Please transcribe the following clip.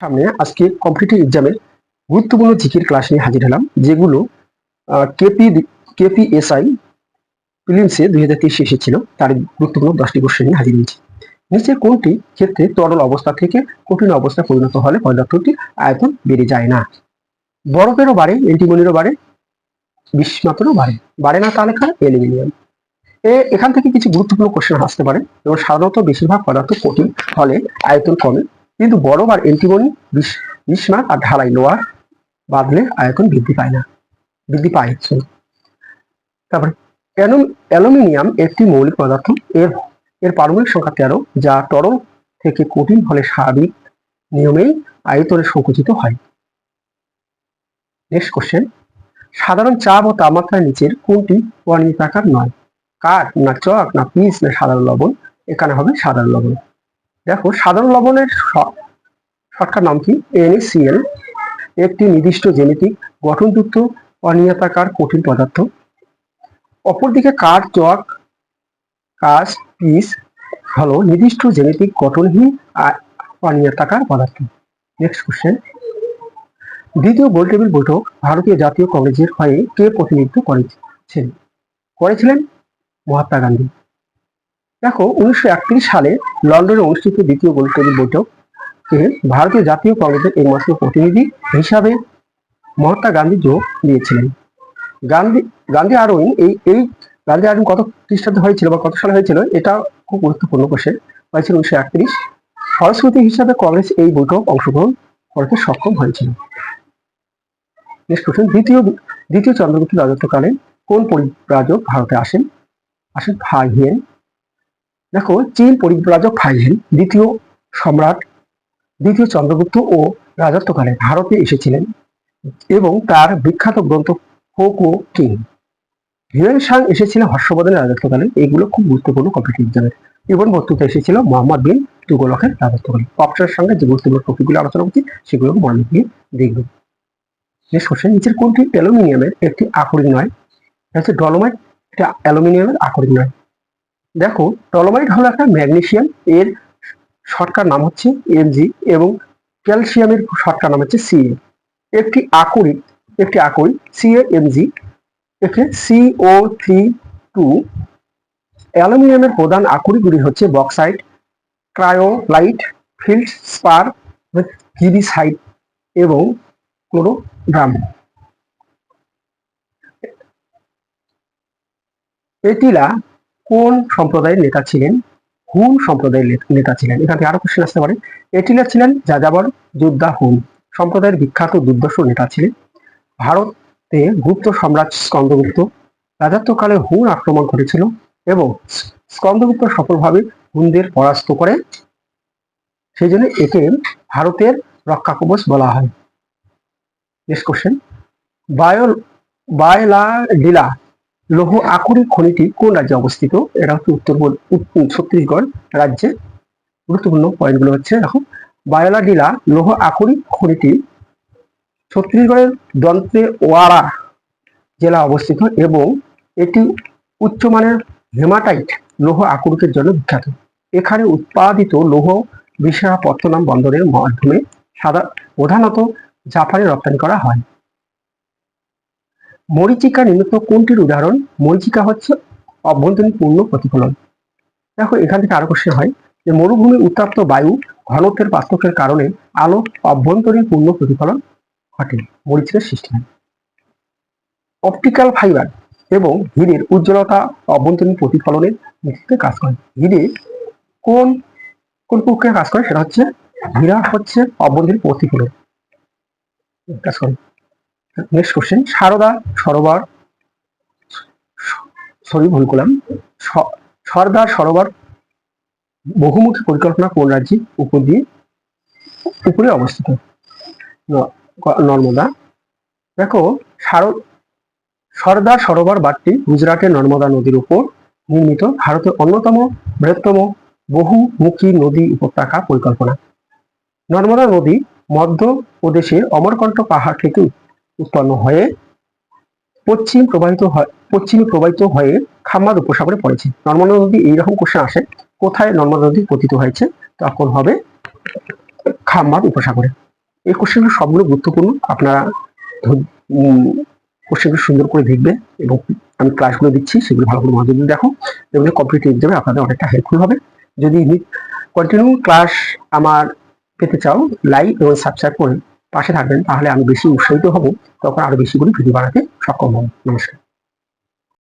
সামনে আজকে কম্পিটিটিভ এক্সামের গুরুত্বপূর্ণ জিকের ক্লাস নিয়ে হাজির হলাম, যেগুলো কেপিএসআই প্রিলিমসে 2023 এসেছিল। তার গুরুত্বপূর্ণ 10টি কোশ্চেন নিয়ে হাজির হয়েছে। নিচে কোনটি ক্ষেত্রে তরল অবস্থা থেকে কঠিন অবস্থা পরিণত হলে পদার্থটির আয়তন বেড়ে যায় না? বরফেরও বাড়ে, অ্যান্টিমনিরও বাড়ে, বিস্মাতেরও বাড়ে, বাড়ে না তাহলে খায় অ্যালুমিনিয়াম। এখান থেকে কিছু গুরুত্বপূর্ণ কোশ্চেন আসতে পারে, এবং সাধারণত বেশিরভাগ পদার্থ কঠিন হলে আয়তন কমে, কিন্তু বরফ আর অ্যান্টিমনি বিস্মাত আর ঢালাই লোহার বাদলে আয়তন বৃদ্ধি পায়। তারপরে অ্যালুমিনিয়াম একটি মৌলিক পদার্থ, এর পারমাণবিক সংখ্যা 13, যা তরল থেকে কঠিন হলে স্বাভাবিক নিয়মেই আয়তনে সংকুচিত হয়। নেক্সট কোশ্চেন, সাধারণ চাপ ও তাপমাত্রার নিচের কোনটি অনিয়মিতাকার নয়? কাঠ না চক না পিচ না সাধারণ লবণ? এখানে হবে সাধারণ লবণ। দেখো, সাধারণ লবণের শর্টকাট নাম কি? NaCl। একটি নির্দিষ্ট জ্যামিতিক গঠনযুক্ত অনিয়মিতাকার কঠিন পদার্থ। অপরদিকে কাঠ, চক, কাঁচ, পিচ হলো নির্দিষ্ট জ্যামিতিক গঠনহীন অনিয়মিতাকার পদার্থ। নেক্সট কোশ্চেন, দ্বিতীয় গোলটেবিল বৈঠক ভারতীয় জাতীয় কংগ্রেসের হয়ে কে প্রতিনিধিত্ব করেছিলেন? মহাত্মা গান্ধী। দেখো, 1931 সালে লন্ডনে অনুষ্ঠিত দ্বিতীয় গোলটেবিল বৈঠকে ভারতীয় জাতীয় কংগ্রেসের একমাত্র প্রতিনিধি হিসাবে মহাত্মা গান্ধী যোগ দিয়েছিলেন। গান্ধী আরোইন গান্ধী আরোইন কত খ্রিস্টাব্দে হয়েছিল বা কত সালে হয়েছিল, এটা খুব গুরুত্বপূর্ণ কোশ্চেন। হয়েছিল 1931। ফলশ্রুতি হিসাবে কংগ্রেস এই বৈঠক অংশগ্রহণ করতে সক্ষম হয়েছিল। নেক্সট কোশ্চেন, দ্বিতীয় চন্দ্রগুপ্ত রাজত্বকালে কোন পরিব্রাজক ভারতে আসেন? Fa Hien. দেখো, চীন পরিব্রাজক ফাই হিয়েন দ্বিতীয় চন্দ্রগুপ্ত ও রাজত্বকালে ভারতে এসেছিলেন, এবং তার বিখ্যাত গ্রন্থ ফোকো কিং। হিউয়েন সাং এসেছিল হর্ষবর্ধনের রাজত্বকালে। এগুলো খুব গুরুত্বপূর্ণ কম্পিটিটিভ এক্সামের। ইবন বতুতা এসেছিল মোহাম্মদ বিন তুগলকের রাজত্বকালে। অপশনের সঙ্গে যে গুরুত্বপূর্ণ টপিকগুলো আলোচনা করছি সেগুলো মনে দিয়ে দেখব। নেক্সট কোশ্চেন, নিচের কোনটি অ্যালুমিনিয়ামের একটি আকরিক নয়? হচ্ছে ডলোমাইট। এটা অ্যালুমিনিয়ামের আকরিক নয়। দেখো, ডলোমাইট হলো একটা ম্যাগনেসিয়াম, এর শর্টকাট নাম হচ্ছে Mg, এবং ক্যালসিয়ামের শর্টকাট নাম হচ্ছে Ca। একটি আকরিক CaMg, একে CO3 অ্যালুমিনিয়ামের প্রধান আকরিকগুলি হচ্ছে বক্সাইট, ক্রায়োলাইট, ফিল্ডস্পার, গিবিসাইট এবং ক্লোরোড্রাম। এটিলা কোন সম্প্রদায়ের নেতা ছিলেন? হুন সম্প্রদায়ের নেতা ছিলেন। এখান থেকে আরো কোশ্চেন আসতে পারে। এটিলা ছিলেন যাযাবর যোদ্ধা হুন সম্প্রদায়ের বিখ্যাত দুর্ধর্ষ নেতা ছিলেন। ভারতে গুপ্ত সম্রাট স্কন্দগুপ্ত রাজত্বকালে হুন আক্রমণ করেছিল, এবং স্কন্দগুপ্ত সফলভাবে হুনদের পরাস্ত করে। সেই জন্য একে ভারতের রক্ষা কবচ বলা হয়। নেক্সট কোশ্চেন, বায়লাডিলা লৌহ আকরিক খনিটি কোন রাজ্যে অবস্থিত? এটা হচ্ছে ছত্তিশগড় রাজ্যে। গুরুত্বপূর্ণ পয়েন্টগুলো হচ্ছে, দেখো, বায়লাডিলা লৌহ আকরিক খনিটি ছত্তিশগড়ের দন্তেওয়াড়া জেলা অবস্থিত, এবং এটি উচ্চমানের হেমাটাইট লৌহ আকরিকের জন্য বিখ্যাত। এখানে উৎপাদিত লৌহ বিশাখাপত্তনম বন্দরের মাধ্যমে প্রধানত জাপানে রপ্তানি করা হয়। মরীচিকা নিম্নোক্ত কোনটির উদাহরণ? মরীচিকা হচ্ছে অভ্যন্তরীণ পূর্ণ প্রতিফলন। দেখো, এখান থেকে আরো কোশ্চেন হয় যে মরুভূমির উত্তপ্ত বায়ু ঘনত্বের পার্থক্যের কারণে আলো অভ্যন্তরীণ পূর্ণ প্রতিফলন ঘটে, মরীচিকার সৃষ্টি হয়। অপটিক্যাল ফাইবার এবং হীরের উজ্জ্বলতা অভ্যন্তরীণ প্রতিফলনের ভিত্তিতে কাজ করে। হীরে কোন প্রক্রিয়া কাজ করে? সেটা হচ্ছে হীরা হচ্ছে অভ্যন্তরীণ প্রতিফলন কাজ করে। নেক্সট কোশ্চেন, সরদার সরোবর বহুমুখী পরিকল্পনা কোন রাজ্যে উপরে অবস্থিত? নর্মদা। দেখো, সরদার সরোবর বাঁধটি গুজরাটের নর্মদা নদীর উপর নির্মিত ভারতের অন্যতম বৃহত্তম বহুমুখী নদী উপত্যকা পরিকল্পনা। নর্মদা নদী মধ্যপ্রদেশের অমরকণ্টক পাহাড় থেকে উৎপন্ন হয়ে পশ্চিমে প্রবাহিত হয়ে খাম্বাদ উপসাগরে পড়েছে। নর্মদা নদী, এইরকম কোশ্চেন আসে, কোথায় নর্মদা নদী পতিত হয়েছে? তখন হবে খাম্বাদ উপসাগরে। এই কোশ্চেনগুলো সবগুলো গুরুত্বপূর্ণ। আপনারা কোশ্চেনগুলো সুন্দর করে দেখবেন এবং আমি ক্লাসগুলো দিচ্ছি সেগুলো ভালো করে মনোযোগ দিয়ে দেখো, এগুলো কম্পিটিটিভ এক্সামে আপনাদের অনেকটা হেল্পফুল হবে। যদি কন্টিনিউ ক্লাস আমার পেতে চাও, লাইক এবং সাবস্ক্রাইব করে পাশে থাকবেন, তাহলে আমি বেশি উৎসাহিত হব, তখন আরো বেশি করে ভিডিও বানাতে সক্ষম হব। নমস্কার।